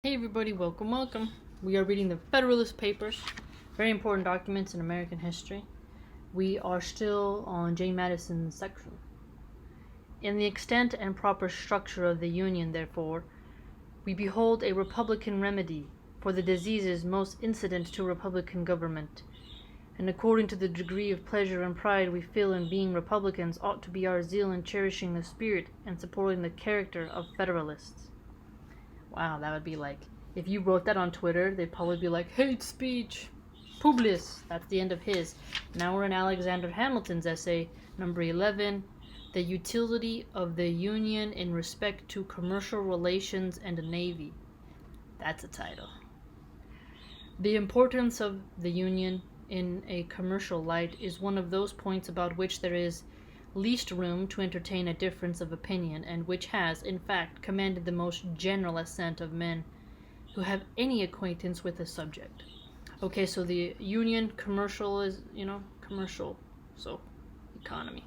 Hey everybody, welcome. We are reading the Federalist Papers, very important documents in American history. We are still on Jane Madison's section. In the extent and proper structure of the Union, therefore, we behold a Republican remedy for the diseases most incident to Republican government, and according to the degree of pleasure and pride we feel in being Republicans ought to be our zeal in cherishing the spirit and supporting the character of Federalists. Wow, that would be like, if you wrote that on Twitter, they'd probably be like, hate speech, Publius. That's the end of his. Now we're in Alexander Hamilton's essay, number 11, The Utility of the Union in Respect to Commercial Relations and a Navy. That's a title. The importance of the Union in a commercial light is one of those points about which there is least room to entertain a difference of opinion, and which has, in fact, commanded the most general assent of men who have any acquaintance with the subject. Okay, so the Union commercial is, commercial, so economy.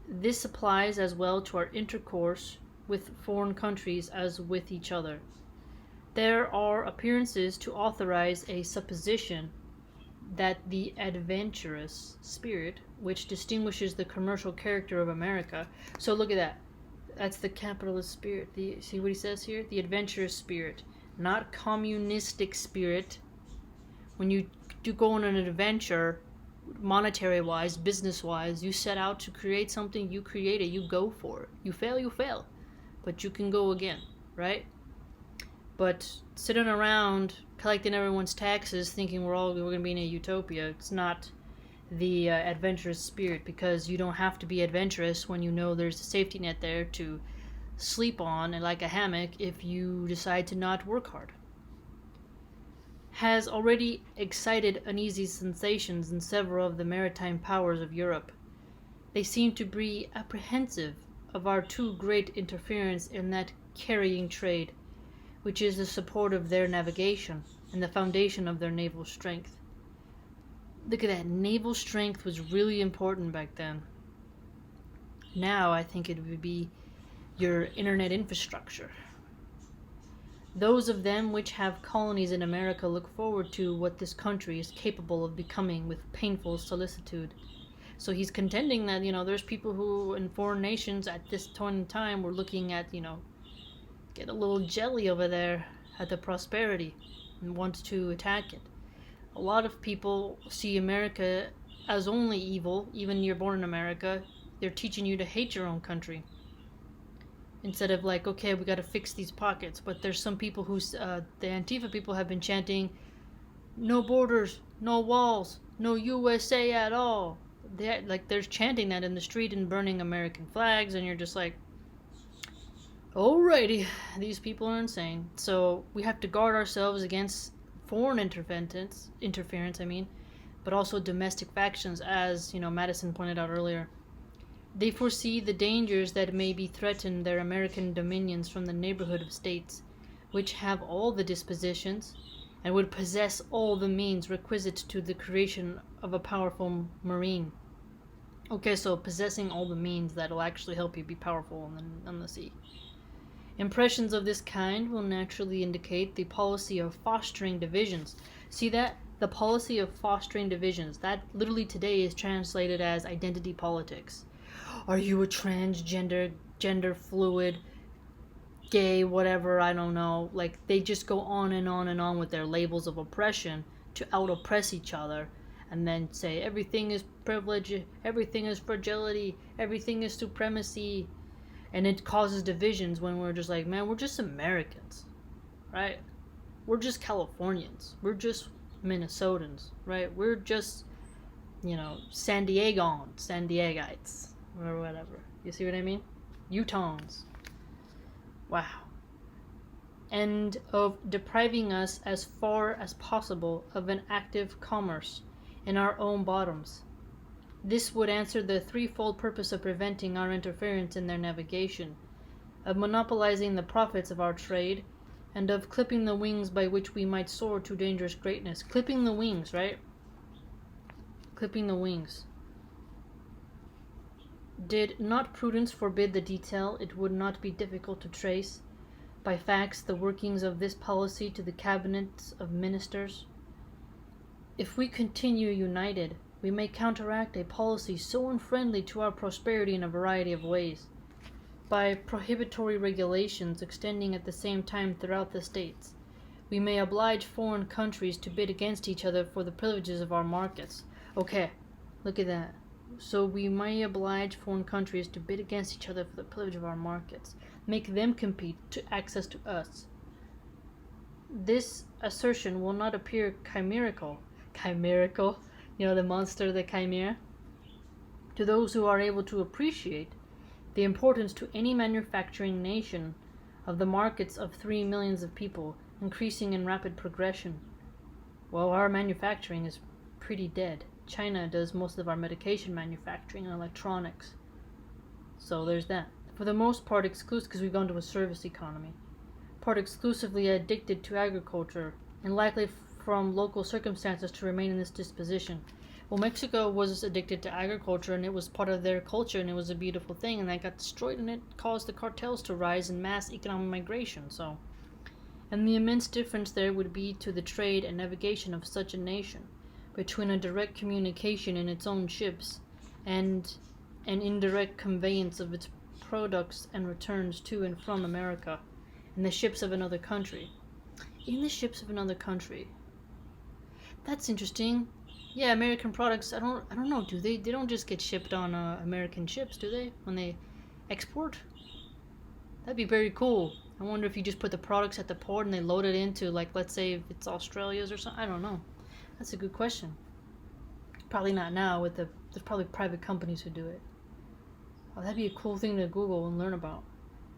This applies as well to our intercourse with foreign countries as with each other. There are appearances to authorize a supposition that the adventurous spirit which distinguishes the commercial character of America. So look at that. That's the capitalist spirit. See what he says here? The adventurous spirit, not communistic spirit. When you do go on an adventure, monetary-wise, business-wise, you set out to create something, you create it, you go for it. You fail, but you can go again, right? But sitting around collecting everyone's taxes thinking we're going to be in a utopia, it's not the adventurous spirit, because you don't have to be adventurous when you know there's a safety net there to sleep on and like a hammock if you decide to not work hard. Has already excited uneasy sensations in several of the maritime powers of Europe. They seem to be apprehensive of our too great interference in that carrying trade, which is the support of their navigation and the foundation of their naval strength. Look at that, naval strength was really important back then. Now I think it would be your internet infrastructure. Those of them which have colonies in America look forward to what this country is capable of becoming with painful solicitude. So he's contending that, there's people who in foreign nations at this point in time were looking at, get a little jelly over there at the prosperity and want to attack it. A lot of people see America as only evil. Even you're born in America, they're teaching you to hate your own country instead of like, okay, we got to fix these pockets. But there's some people who the Antifa people have been chanting no borders, no walls, no USA at all. They're chanting that in the street and burning American flags, and you're just like, alrighty, these people are insane. So we have to guard ourselves against foreign interference, but also domestic factions, as Madison pointed out earlier. They foresee the dangers that may be threatened their American dominions from the neighborhood of states, which have all the dispositions, and would possess all the means requisite to the creation of a powerful marine. Okay, so possessing all the means that'll actually help you be powerful on the sea. Impressions of this kind will naturally indicate the policy of fostering divisions. See that? The policy of fostering divisions. That literally today is translated as identity politics. Are you a transgender, gender fluid, gay, whatever, I don't know. Like, they just go on and on and on with their labels of oppression to out-oppress each other, and then say everything is privilege, everything is fragility, everything is supremacy. And it causes divisions when we're just like, man, we're just Americans, right? We're just Californians. We're just Minnesotans, right? We're just, San Diegites, or whatever. You see what I mean? Utahns. Wow. And of depriving us as far as possible of an active commerce in our own bottoms. This would answer the threefold purpose of preventing our interference in their navigation, of monopolizing the profits of our trade, and of clipping the wings by which we might soar to dangerous greatness. Clipping the wings, right? Clipping the wings. Did not prudence forbid the detail, it would not be difficult to trace by fax the workings of this policy to the cabinets of ministers. If we continue united, we may counteract a policy so unfriendly to our prosperity in a variety of ways, by prohibitory regulations extending at the same time throughout the states. We may oblige foreign countries to bid against each other for the privileges of our markets. Okay, look at that. So we may oblige foreign countries to bid against each other for the privilege of our markets. Make them compete to access to us. This assertion will not appear chimerical. Chimerical? You know, the monster, the chimera? To those who are able to appreciate the importance to any manufacturing nation of the markets of 3 millions of people, increasing in rapid progression. Well, our manufacturing is pretty dead. China does most of our medication manufacturing and electronics. So there's that. For the most part exclusive, because we've gone to a service economy. Part exclusively addicted to agriculture, and likely from local circumstances to remain in this disposition. Well, Mexico was addicted to agriculture, and it was part of their culture, and it was a beautiful thing, and that got destroyed, and it caused the cartels to rise in mass economic migration. So, and the immense difference there would be to the trade and navigation of such a nation, between a direct communication in its own ships and an indirect conveyance of its products and returns to and from America in the ships of another country. In the ships of another country. That's interesting. Yeah, American products, I don't know, do they don't just get shipped on American ships, do they? When they export? That'd be very cool. I wonder if you just put the products at the port and they load it into, like, let's say if it's Australia's or something. I don't know. That's a good question. Probably not now. There's probably private companies who do it. Oh, that'd be a cool thing to Google and learn about.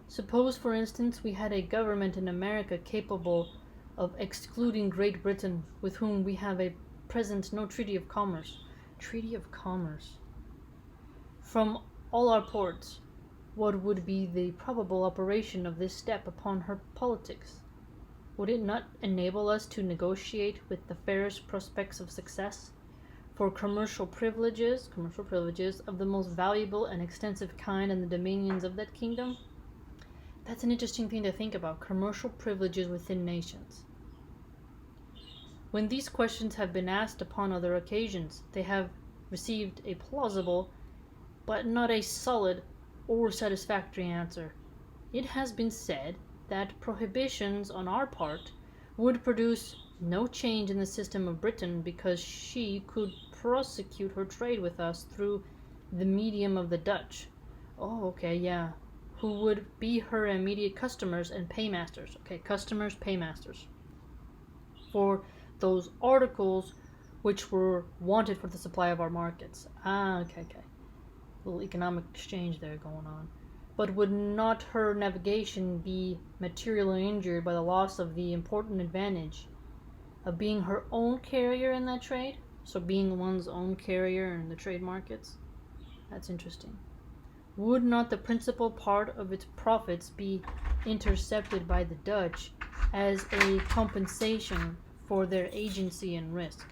Suppose, for instance, we had a government in America capable of excluding Great Britain, with whom we have a present no treaty of commerce. Treaty of commerce. From all our ports, what would be the probable operation of this step upon her politics? Would it not enable us to negotiate with the fairest prospects of success for commercial privileges of the most valuable and extensive kind in the dominions of that kingdom? That's an interesting thing to think about, commercial privileges within nations. When these questions have been asked upon other occasions, they have received a plausible, but not a solid or satisfactory answer. It has been said that prohibitions on our part would produce no change in the system of Britain, because she could prosecute her trade with us through the medium of the Dutch. Oh, okay, yeah. Who would be her immediate customers and paymasters. Okay, customers, paymasters. For those articles which were wanted for the supply of our markets. Okay. A little economic exchange there going on. But would not her navigation be materially injured by the loss of the important advantage of being her own carrier in that trade? So being one's own carrier in the trade markets? That's interesting. Would not the principal part of its profits be intercepted by the Dutch as a compensation for their agency and risk?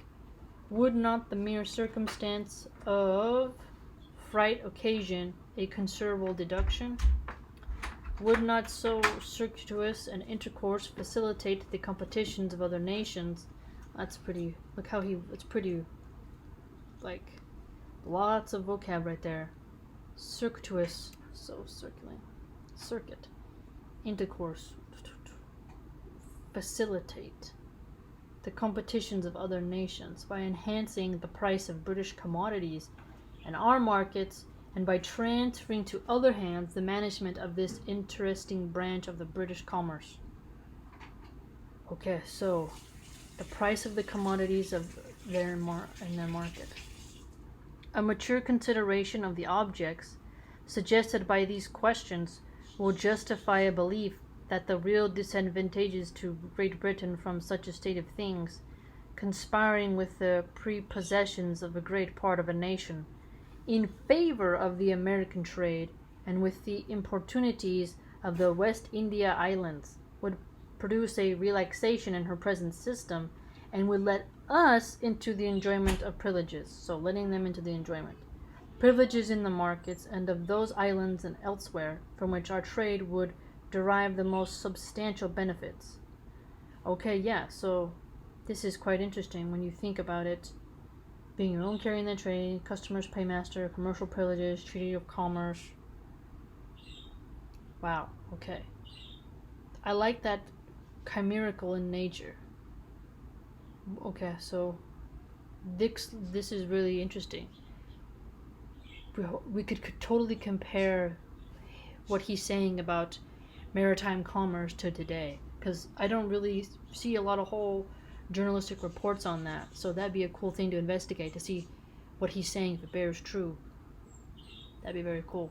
Would not the mere circumstance of fright occasion a considerable deduction? Would not so circuitous an intercourse facilitate the competitions of other nations? That's pretty, look how it's pretty, like, lots of vocab right there. Circuitous, so circling, circuit, intercourse, facilitate the competitions of other nations by enhancing the price of British commodities and our markets, and by transferring to other hands the management of this interesting branch of the British commerce. Okay, so the price of the commodities of in their market. A mature consideration of the objects suggested by these questions will justify a belief that the real disadvantages to Great Britain from such a state of things, conspiring with the prepossessions of a great part of a nation, in favor of the American trade, and with the importunities of the West India Islands, would produce a relaxation in her present system, and would let us into the enjoyment of privileges. So letting them into the enjoyment. Privileges in the markets and of those islands and elsewhere, from which our trade would derive the most substantial benefits. Okay, yeah, so this is quite interesting when you think about it. Being your own carrier in the trade, customers paymaster, commercial privileges, treaty of commerce. Wow, okay. I like that chimerical in nature. Okay, so this is really interesting. We could totally compare what he's saying about maritime commerce to today, because I don't really see a lot of whole journalistic reports on that. So that'd be a cool thing to investigate to see what he's saying if it bears true. That'd be very cool.